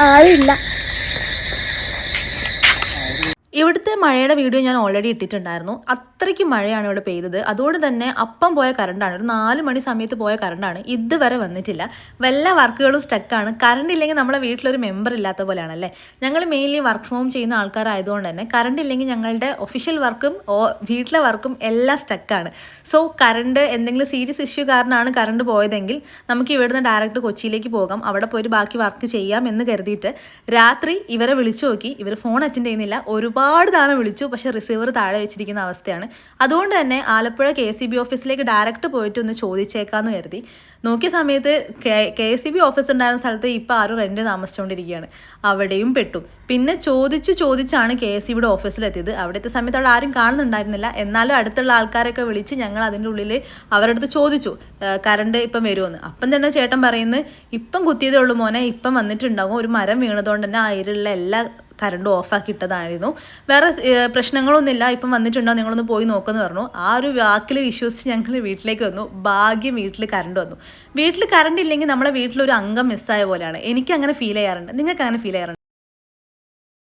ആയില്ല. ഇവിടുത്തെ മഴയുടെ വീഡിയോ ഞാൻ ഓൾറെഡി ഇട്ടിട്ടുണ്ടായിരുന്നു. അത്രയ്ക്ക് മഴയാണ് ഇവിടെ പെയ്തത്. അതുകൊണ്ട് തന്നെ അപ്പം പോയ കറണ്ടാണ്, ഒരു 4 മണി സമയത്ത് പോയ കറണ്ടാണ്, ഇതുവരെ വന്നിട്ടില്ല. വല്ല വർക്കുകളും സ്റ്റക്കാണ്. കറണ്ട് ഇല്ലെങ്കിൽ നമ്മളെ വീട്ടിലൊരു മെമ്പർ ഇല്ലാത്ത പോലെയാണല്ലേ. ഞങ്ങൾ മെയിൻലി വർക്ക് ഫ്രോം ചെയ്യുന്ന ആൾക്കാരായതുകൊണ്ട് തന്നെ കറണ്ട് ഇല്ലെങ്കിൽ ഞങ്ങളുടെ ഒഫീഷ്യൽ വർക്കും വീട്ടിലെ വർക്കും എല്ലാം സ്റ്റക്കാണ്. സോ കറണ്ട് എന്തെങ്കിലും സീരിയസ് ഇഷ്യൂ കാരണമാണ് കറണ്ട് പോയതെങ്കിൽ നമുക്ക് ഇവിടുന്ന് ഡയറക്റ്റ് കൊച്ചിയിലേക്ക് പോകാം, അവിടെ പോയിട്ട് ബാക്കി വർക്ക് ചെയ്യാം എന്ന് കരുതിയിട്ട് രാത്രി ഇവരെ വിളിച്ചു നോക്കി. ഇവർ ഫോൺ അറ്റൻഡ് ചെയ്യുന്നില്ല. ഒരുപാട് തവണ വിളിച്ചു, പക്ഷേ റിസീവർ താഴെ വെച്ചിരിക്കുന്ന അവസ്ഥയാണ്. അതുകൊണ്ട് തന്നെ ആലപ്പുഴ KCB ഓഫീസിലേക്ക് ഡയറക്റ്റ് പോയിട്ട് ഒന്ന് ചോദിച്ചേക്കാമെന്ന് കരുതി. നോക്കിയ സമയത്ത് KCB ഓഫീസ് ഉണ്ടായിരുന്ന സ്ഥലത്ത് ഇപ്പോൾ ആരും റെൻറ്റ് താമസിച്ചുകൊണ്ടിരിക്കുകയാണ്. അവിടെയും പെട്ടു. പിന്നെ ചോദിച്ചാണ് KCBയുടെ ഓഫീസിലെത്തിയത്. അവിടുത്തെ സമയത്ത് അവിടെ ആരും കാണുന്നുണ്ടായിരുന്നില്ല. എന്നാലും അടുത്തുള്ള ആൾക്കാരൊക്കെ വിളിച്ച് ഞങ്ങൾ അതിൻ്റെ ഉള്ളിൽ അവരുടെ അടുത്ത് ചോദിച്ചു കറണ്ട് ഇപ്പം വരുമെന്ന്. അപ്പം തന്നെ ചേട്ടൻ പറയുന്നത് ഇപ്പം കുത്തിയതേ ഉള്ളൂ മോനെ, ഇപ്പം വന്നിട്ടുണ്ടാകും, ഒരു മരം വീണതുകൊണ്ട് തന്നെ അതിലുള്ള എല്ലാ കറണ്ട് ഓഫാക്കി ഇട്ടതായിരുന്നു, വേറെ പ്രശ്നങ്ങളൊന്നുമില്ല, ഇപ്പം വന്നിട്ടുണ്ടോ നിങ്ങളൊന്ന് പോയി നോക്കുമെന്ന് പറഞ്ഞു. ആ ഒരു വാക്കിൽ വിശ്വസിച്ച് ഞങ്ങൾ വീട്ടിലേക്ക് വന്നു. ഭാഗ്യം വീട്ടിൽ കറണ്ട് വന്നു. വീട്ടിൽ കറണ്ട് ഇല്ലെങ്കിൽ നമ്മളെ വീട്ടിലൊരു അംഗം മിസ്സായ പോലെയാണ്. എനിക്ക് അങ്ങനെ ഫീൽ ചെയ്യാറുണ്ട്. നിങ്ങൾക്ക് അങ്ങനെ ഫീൽ ചെയ്യാറുണ്ട്?